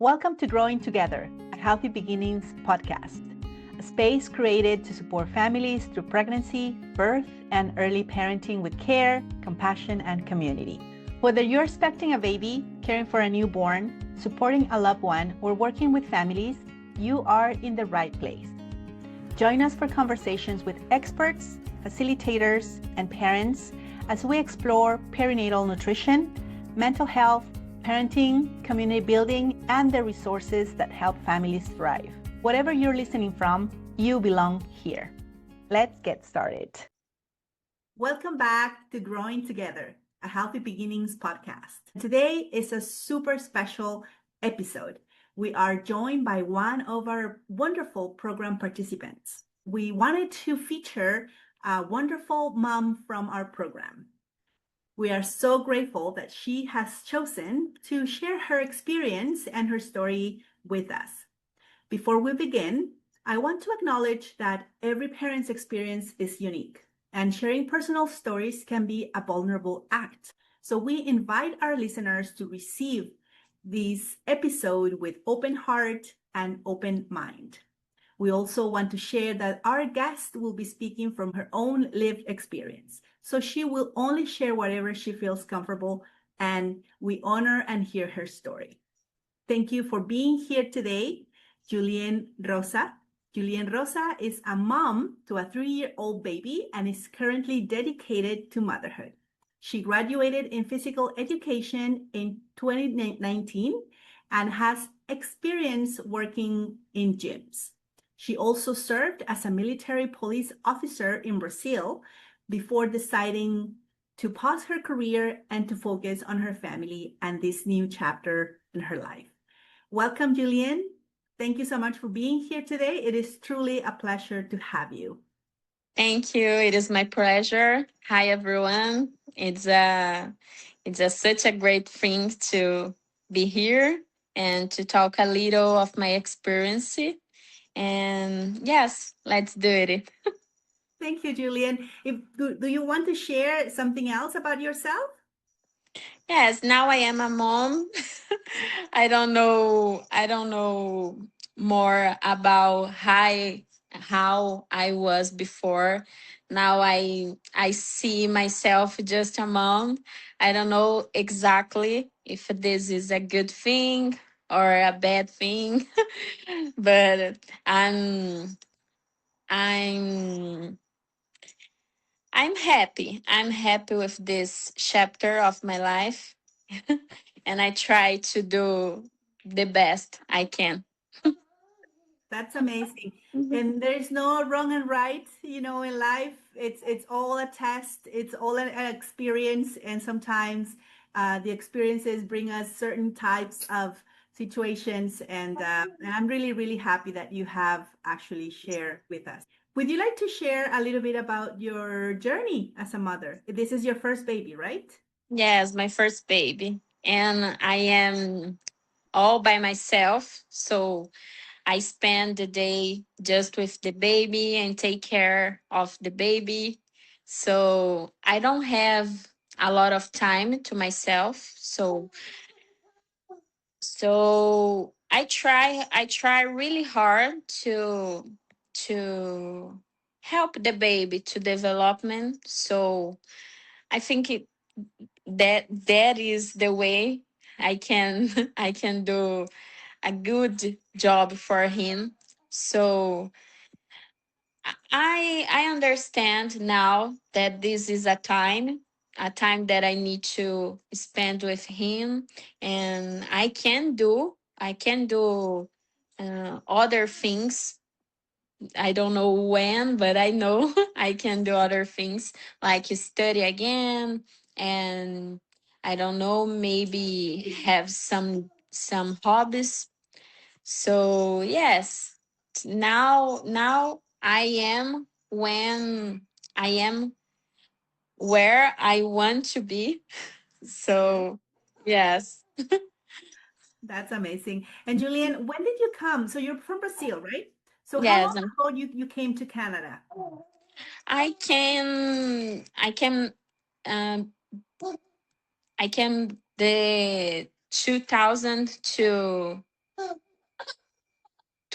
Welcome to Growing Together, a Healthy Beginnings podcast, a space created to support families through pregnancy, birth, and early parenting with care, compassion, and community. Whether you're expecting a baby, caring for a newborn, supporting a loved one, or working with families, you are in the right place. Join us for conversations with experts, facilitators, and parents as we explore perinatal nutrition, mental health, parenting, community building, and the resources that help families thrive. Whatever you're listening from, you belong here. Let's get started. Welcome back to Growing Together, a Healthy Beginnings podcast. Today is a super special episode. We are joined by one of our wonderful program participants. We wanted to feature a wonderful mom from our program. We are so grateful that she has chosen to share her experience and her story with us. Before we begin, I want to acknowledge that every parent's experience is unique, and sharing personal stories can be a vulnerable act. So we invite our listeners to receive this episode with open heart and open mind. We also want to share that our guest will be speaking from her own lived experience. So she will only share whatever she feels comfortable, and we honor and hear her story. Thank you for being here today, Juliana Rosa. Juliana Rosa is a mom to a 3-year-old baby and is currently dedicated to motherhood. She graduated in physical education in 2019 and has experience working in gyms. She also served as a military police officer in Brazil before deciding to pause her career and to focus on her family and this new chapter in her life. Welcome, Juliana. Thank you so much for being here today. It is truly a pleasure to have you. Thank you. It is my pleasure. Hi, everyone. It's such a great thing to be here and to talk a little of my experience. And yes, let's do it. Thank you, Juliana. Do you want to share something else about yourself? Yes, now I am a mom. I don't know more about how I was before. Now I see myself just a mom. I don't know exactly if this is a good thing or a bad thing, but I'm I'm happy. I'm happy with this chapter of my life. And I try to do the best I can. That's amazing. Mhm. And there's no wrong and right, in life. It's all a test. It's all an experience. And sometimes the experiences bring us certain types of situations. And I'm really, really happy that you have actually shared with us. Would you like to share a little bit about your journey as a mother? This is your first baby, right? Yes, my first baby. And I am all by myself. So I spend the day just with the baby and take care of the baby. So I don't have a lot of time to myself. So I try really hard to help the baby to development. So I think that is the way I can I can do a good job for him. So I understand now that this is a time that I need to spend with him, and I can do other things. I don't know when, but I know I can do other things like study again, and I don't know, maybe have some hobbies. So yes, now I am where I want to be. So yes. That's amazing. And Julian, when did you come? So you're from Brazil, right? So how long Yes. ago you came to Canada? I can um I came the 2002.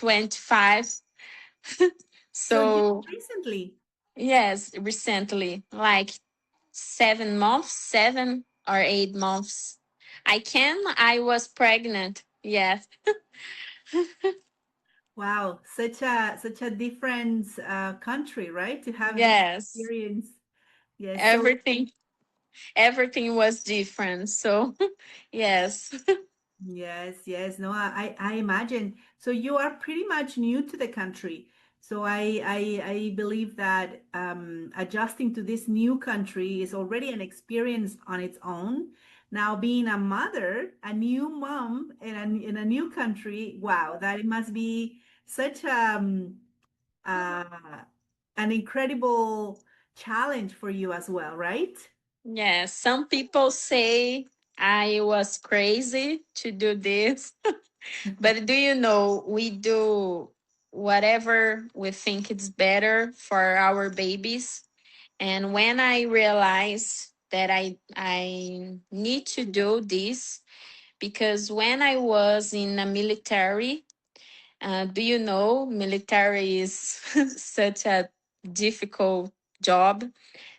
25. So just So recently. yes, recently, like 7 months, 7 or 8 months. I was pregnant. Yes. Wow, such a different country, right? To have this Yes. experience. Yes. So Everything everything was different. So yes. yes, yes. No, I imagine. So you are pretty much new to the country. So I believe that adjusting to this new country is already an experience on its own. Now, being a mother, a new mom in a new country, wow, that it must be such uh, an incredible challenge for you as well, right? Yes. Some people say I was crazy to do this. But do you know we do whatever we think it's better for our babies? And when I realized that I need to do this, because when I was in the military, do you know military is such a difficult job?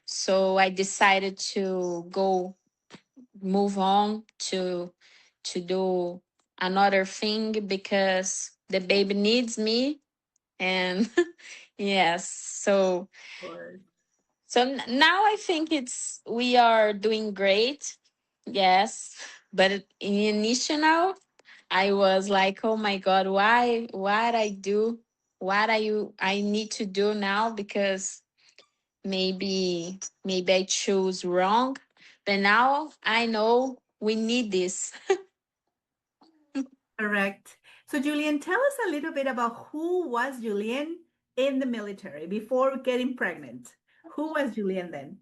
So I decided to go move on to do another thing because the baby needs me. And yes, Or now I think it's we are doing great. Yes, but in initial I was like, oh my god, why what I do, what I need to do now, because maybe I choose wrong. But now I know we need this. correct. So, Julian, tell us a little bit about who was Julian in the military before getting pregnant. Who was Julian then?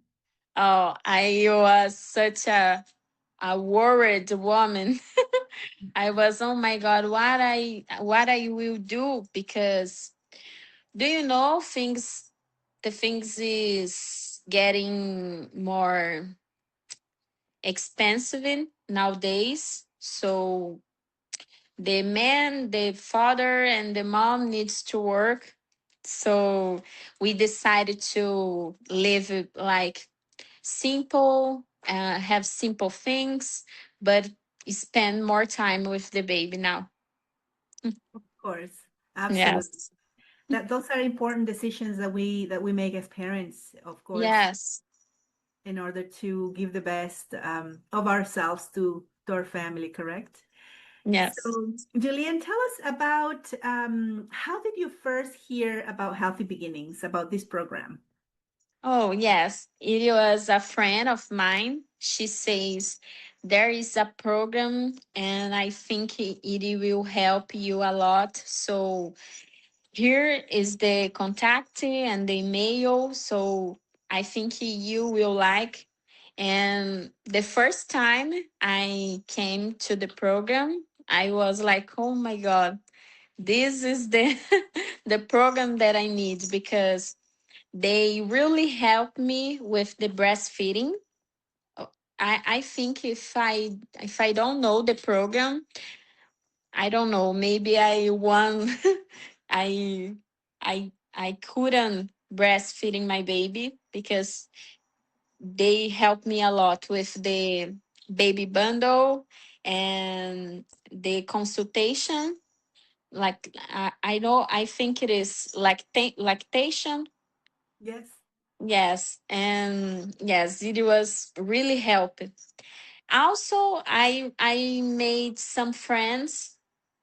Oh, I was such a worried woman. I was, oh my god, what I will do, because do you know the things is getting more expensive nowadays. So the man, the father, and the mom needs to work. So we decided to live it like simple, have simple things, but spend more time with the baby now. Of course, absolutely. Yes. That those are important decisions that we make as parents, of course, Yes. in order to give the best of ourselves to our family, correct? Yes. So, Julian, tell us about how did you first hear about Healthy Beginnings, about this program? Oh, yes. It was a friend of mine. She says there is a program and I think it will help you a lot. So here is the contact and the email. So I think you will like. And the first time I came to the program, I was like, oh my God, this is the the program that I need, because they really help me with the breastfeeding. Oh, I think if I don't know the program, I don't know, maybe I won I I couldn't breastfeeding my baby, because they helped me a lot with the baby bundle and the consultation. Like I know, I think it is lactation. Yes, Yes, and yes, it was really helping. Also, I made some friends,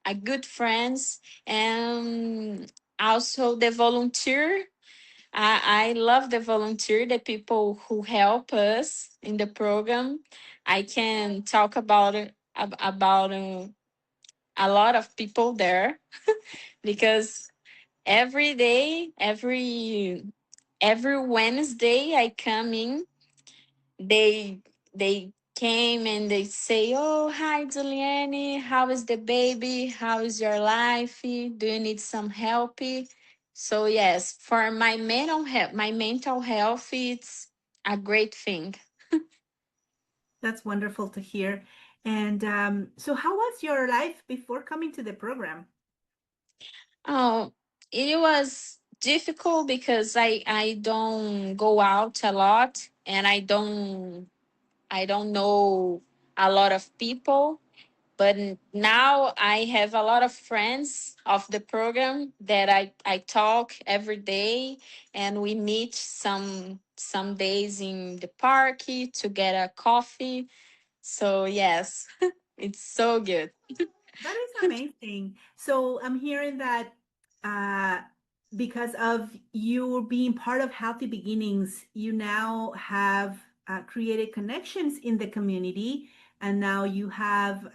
a good friends, and also the volunteer. I love the volunteer, the people who help us in the program. I can talk about it about a lot of people there, because every day, every Wednesday I come in, they they came and they say, oh, hi Juliane, how is the baby, how is your life, do you need some help? So yes, for my mental health, it's a great thing. that's wonderful to hear. And so, how was your life before coming to the program? Oh, it was difficult because I don't go out a lot, and I don't know a lot of people. But now I have a lot of friends of the program that I talk every day, and we meet some days in the park to get a coffee. So yes, it's so good. That is amazing. So I'm hearing that uh, because of you being part of Healthy Beginnings, you now have created connections in the community, and now you have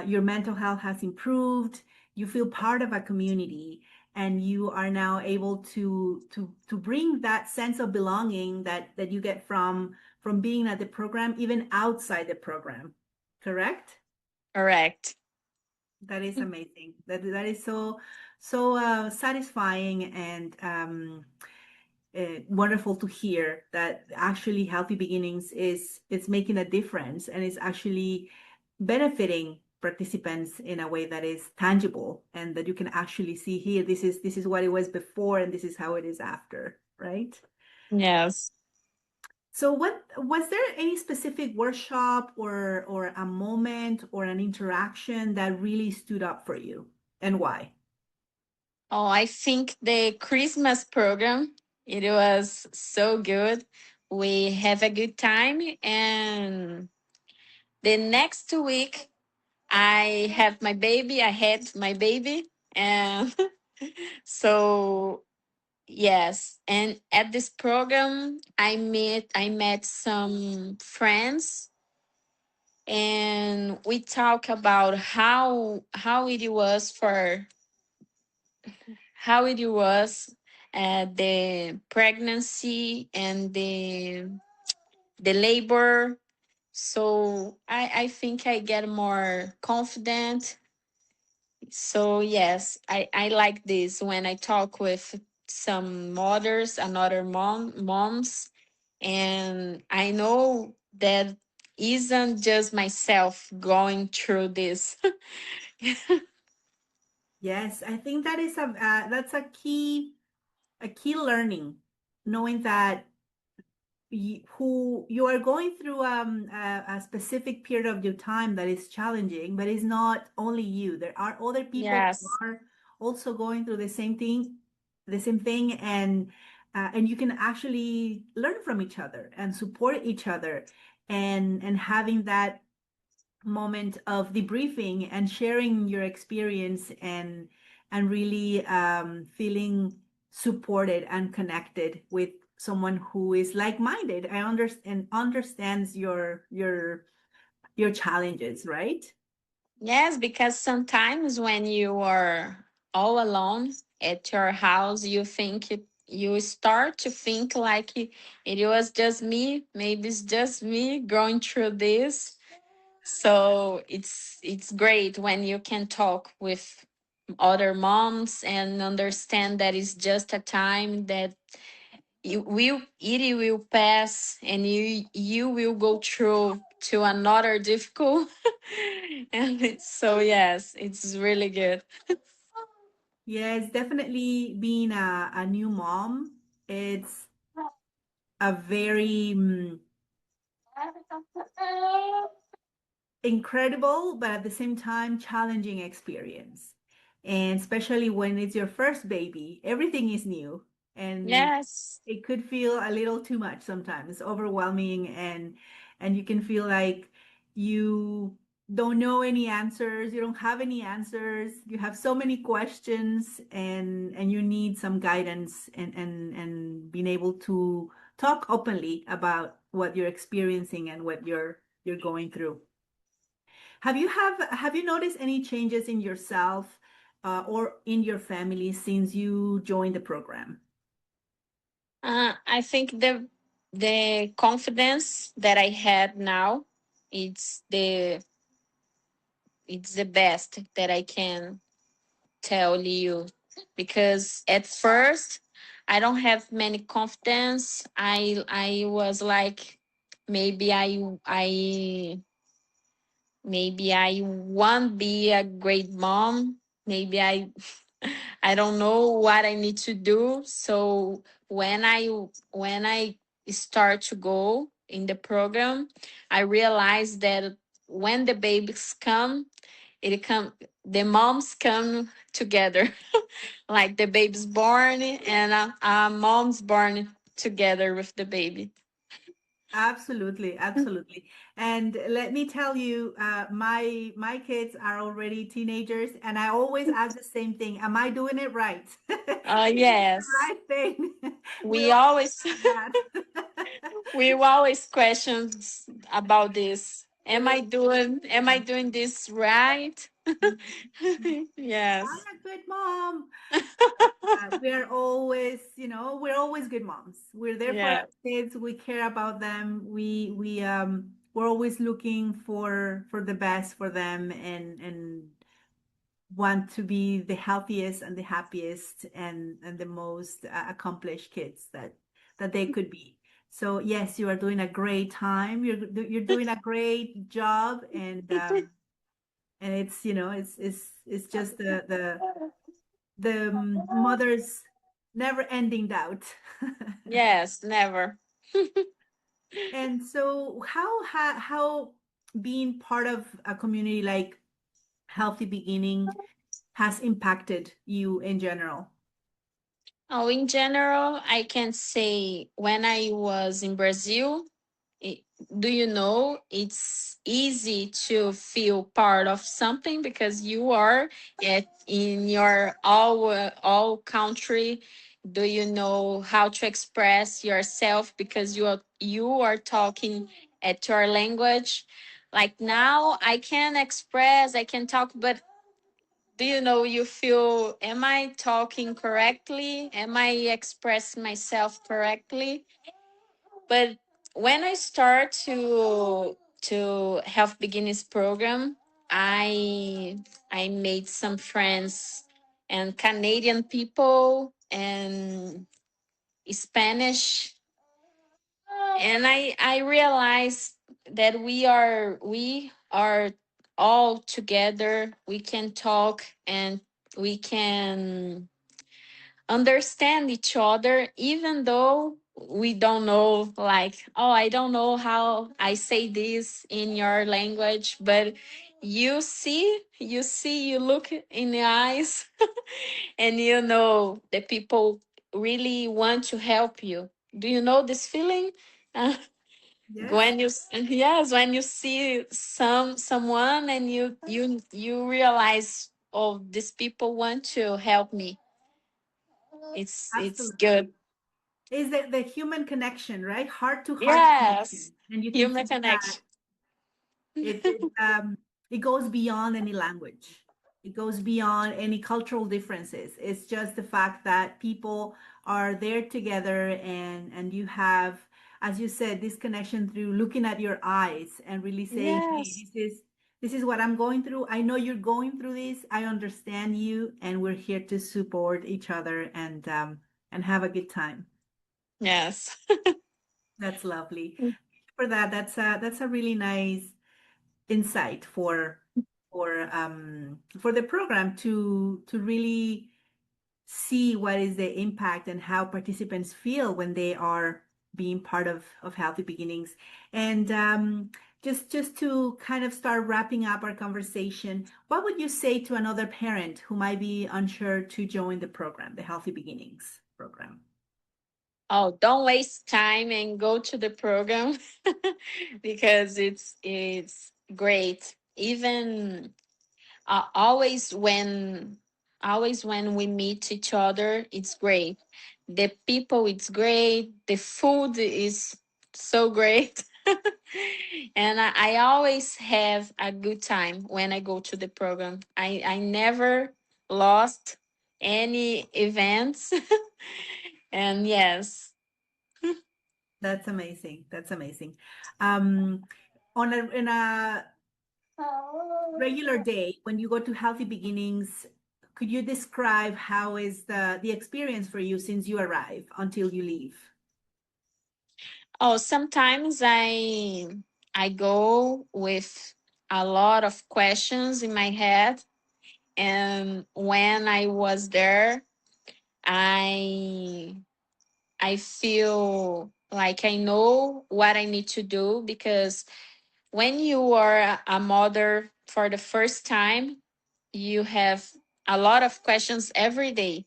your mental health has improved. You feel part of a community, and you are now able to bring that sense of belonging that you get from being at the program, even outside the program. Correct? Correct. That is amazing. That is so satisfying and wonderful to hear that actually Healthy Beginnings is it's making a difference and it's actually benefiting participants in a way that is tangible and that you can actually see here. This is what it was before and this is how it is after, right? Yes. So what was there any specific workshop or a moment or an interaction that really stood up for you and why? Oh, I think the Christmas program, it was so good. We have a good time, and the next week I have my baby. I had my baby, and so yes. And at this program, I met some friends, and we talk about how it was the pregnancy and the labor. So I think I get more confident. So yes, I like this when I talk with some mothers and other moms, and I know that isn't just myself going through this. Yes, I think that is that's a key learning, knowing that who you are going through a specific period of your time that is challenging, but it's not only you. There are other people who Yes. are also going through the same thing, and you can actually learn from each other and support each other, and having that moment of debriefing and sharing your experience and really feeling supported and connected with someone who is like-minded. I understand understands your challenges, right? Yes, because sometimes when you are all alone at your house, you start to think like it was just me. Maybe it's just me going through this. So it's great when you can talk with other moms and understand that it's just a time that it will pass, and you will go through to another difficult. And so yes, it's really good. Yes, definitely being a new mom, it's a very incredible, but at the same time challenging experience. And especially when it's your first baby, everything is new and Yes. it could feel a little too much sometimes, overwhelming and you can feel like you don't know any answers, you don't have any answers, you have so many questions and you need some guidance and being able to talk openly about what you're experiencing and what you're going through. Have you noticed any changes in yourself or in your family since you joined the program? I think the confidence that I had now, it's the best that I can tell you, because at first I don't have many confidence. I was like, maybe I won't be a great mom. Maybe I don't know what I need to do. So when I start to go in the program, I realized that when the babies come, it come the moms come together. Like the baby's born and mom's born together with the baby. Absolutely, absolutely. And let me tell you, my kids are already teenagers, and I always ask the same thing: Am I doing it right? Is it the Yes, right thing? We we always always ask that. we always questions about this. We Am I always, doing this right? I'm Yes. a good mom. We're always, we're always good moms. We're there for our Yeah. kids. We care about them. We're always looking for the best for them, and want to be the healthiest and the happiest and the most accomplished kids that they could be. So yes, you are doing a great time. You're doing a great job, and it's it's just the mother's never ending doubt. Yes, never. And so how being part of a community like Healthy Beginning has impacted you in general? Oh, in general, I can say when I was in Brazil, it, do you know it's easy to feel part of something because you are in your all country. Do you know how to express yourself because you are talking at your language? Like now, I can talk, but do you know you feel, am I talking correctly? Am I expressing myself correctly? But when I start to Health Beginnings program, I made some friends and Canadian people and Spanish, and I realized that we are all together. We can talk and we can understand each other even though we don't know, like, oh, I don't know how I say this in your language, but you look in the eyes and you know the people really want to help you. Do you know this feeling? Uh, Yes, when yes, when you see someone and you realize, oh, these people want to help me. It's absolutely. good. Is that the human connection, right? Heart to heart Yes, connection. And you can human feel that connection. it goes beyond any language. It goes beyond any cultural differences. It's just the fact that people are there together, and you have, as you said, this connection through looking at your eyes and really saying, "Hey, Yes, this is what I'm going through. I know you're going through this. I understand you, and we're here to support each other and have a good time." yes. That's lovely. For that, that's a really nice insight for the program to really see what is the impact and how participants feel when they are being part of Healthy Beginnings. And just to kind of start wrapping up our conversation, what would you say to another parent who might be unsure to join the program, the Healthy Beginnings program? Oh, don't waste time and go to the program because it's great. Even always when we meet each other, it's great. The people, it's great. The food is so great. And I always have a good time when I go to the program. I never lost any events. And yes. That's amazing. That's amazing. Um, in a regular day, when you go to Healthy Beginnings, could you describe how is the experience for you since you arrive until you leave? Oh, sometimes I go with a lot of questions in my head, And when I was there, I I feel like I know what I need to do, because when you are a mother for the first time, you have a lot of questions every day.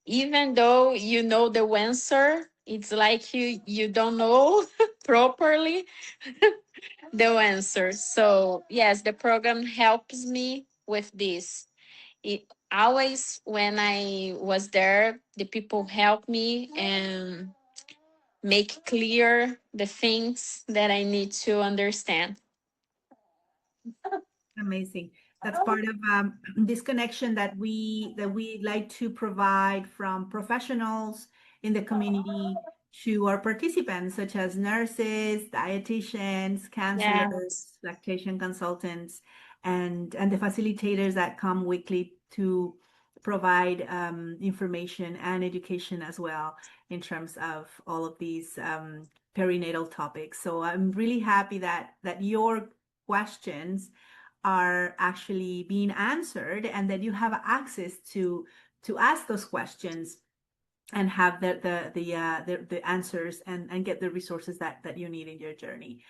Even though you know the answer, it's like you don't know properly the answer. So yes, the program helps me with this. It always, when I was there, the people help me and make clear the things that I need to understand. Amazing. That's part of this connection that we like to provide from professionals in the community to our participants, such as nurses, dietitians, Yes. counselors, lactation consultants, and the facilitators that come weekly to provide information and education as well in terms of all of these perinatal topics. So I'm really happy that your questions are actually being answered and that you have access to ask those questions and have the answers and get the resources that you need in your journey.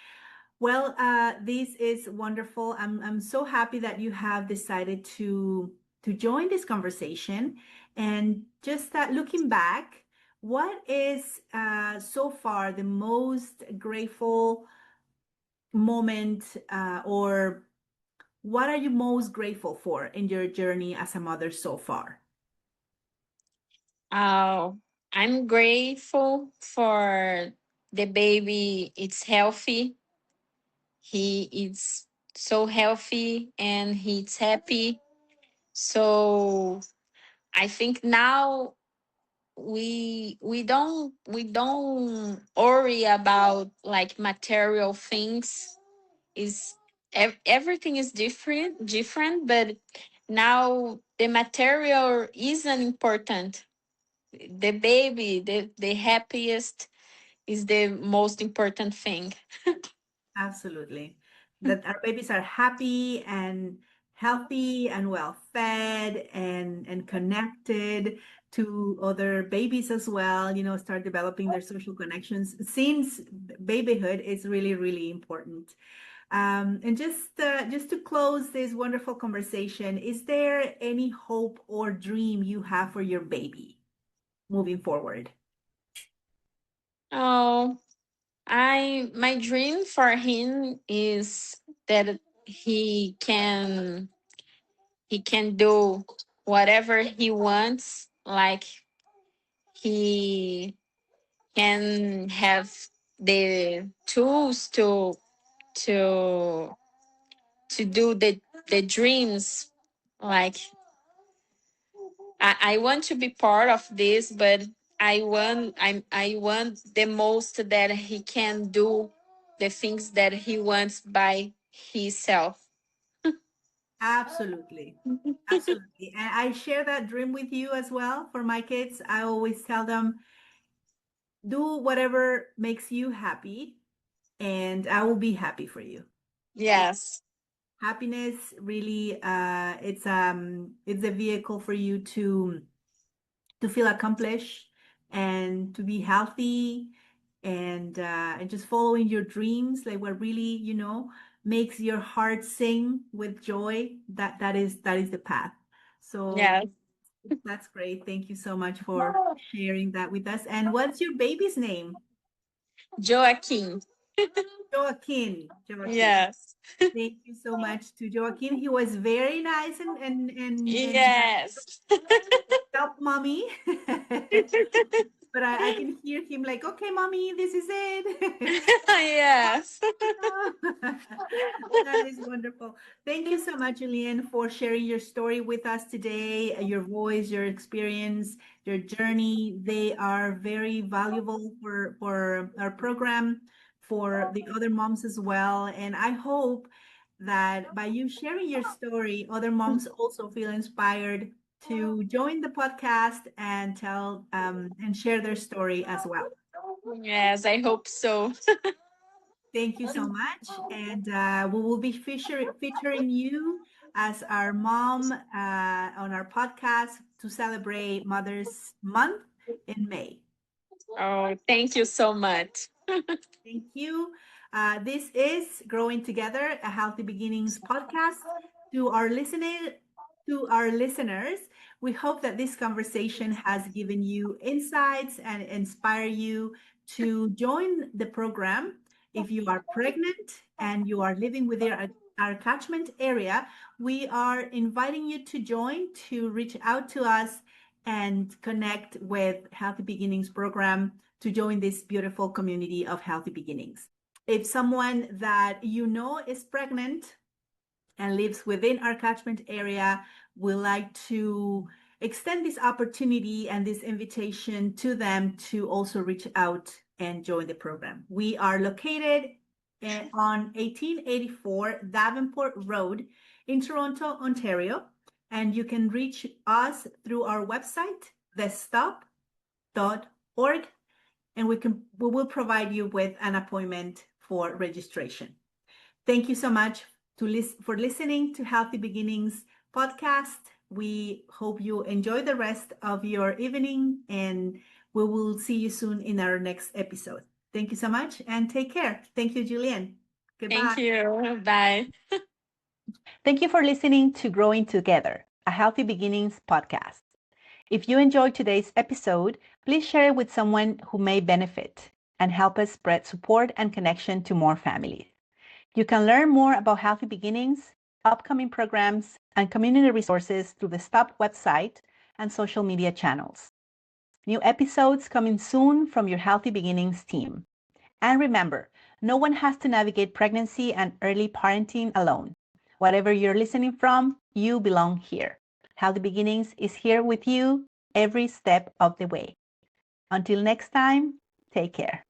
Well, this is wonderful. I'm so happy that you have decided to join this conversation. And just looking back, what is so far the most grateful moment, or what are you most grateful for in your journey as a mother so far? Oh, I'm grateful for the baby. It's healthy. He is so healthy and he's happy. So I think now we don't worry about like material things. Is everything is different, but now the material isn't important. The baby, the happiest, is the most important thing. Absolutely. That our babies are happy and healthy and well fed and connected to other babies as well, start developing their social connections since babyhood is really, really important. And just to close this wonderful conversation, is there any hope or dream you have for your baby moving forward? Oh, I my dream for him is that he can do whatever he wants. Like he can have the tools to to do the dreams. Like I want to be part of this, but I want the most that he can do the things that he wants by himself. Absolutely. Absolutely. And I share that dream with you as well for my kids. I always tell them, do whatever makes you happy, and I will be happy for you. Yes. Happiness really it's a vehicle for you to feel accomplished and to be healthy and just following your dreams, like what really makes your heart sing with joy. That is the path. So Yes. that's great. Thank you so much for sharing that with us. And what's your baby's name? Joaquin. Joaquin. Yes. Thank you so much to Joaquin. He was very nice and Yes. help mommy. But I can hear him like, okay, mommy, this is it. Yes. That is wonderful. Thank you so much, Julian, for sharing your story with us today, your voice, your experience, your journey. They are very valuable for our program, for the other moms as well. And I hope that by you sharing your story, other moms also feel inspired to join the podcast and tell and share their story as well. Yes, I hope so. Thank you so much. And we will be featuring you as our mom on our podcast to celebrate Mother's Month in May. Oh, thank you so much. Thank you. This is Growing Together, a Healthy Beginnings podcast. To our listeners, we hope that this conversation has given you insights and inspire you to join the program. If you are pregnant and you are living within our catchment area, we are inviting you to join, to reach out to us and connect with Healthy Beginnings program to join this beautiful community of healthy beginnings. If someone that you know is pregnant and lives within our catchment area, we like to extend this opportunity and this invitation to them to also reach out and join the program. We are located on 1884 Davenport Road in Toronto, Ontario, and you can reach us through our website, thestop.org, and we will provide you with an appointment for registration. Thank you so much for listening to Healthy Beginnings podcast. We hope you enjoy the rest of your evening, and we will see you soon in our next episode. Thank you so much and take care. Thank you, Julian. Goodbye. Thank you. Bye. Thank you for listening to Growing Together, a Healthy Beginnings podcast. If you enjoyed today's episode, please share it with someone who may benefit and help us spread support and connection to more families. You can learn more about Healthy Beginnings, upcoming programs, and community resources through the STOP website and social media channels. New episodes coming soon from your Healthy Beginnings team. And remember, no one has to navigate pregnancy and early parenting alone. Whatever you're listening from, you belong here. Healthy Beginnings is here with you every step of the way. Until next time, take care.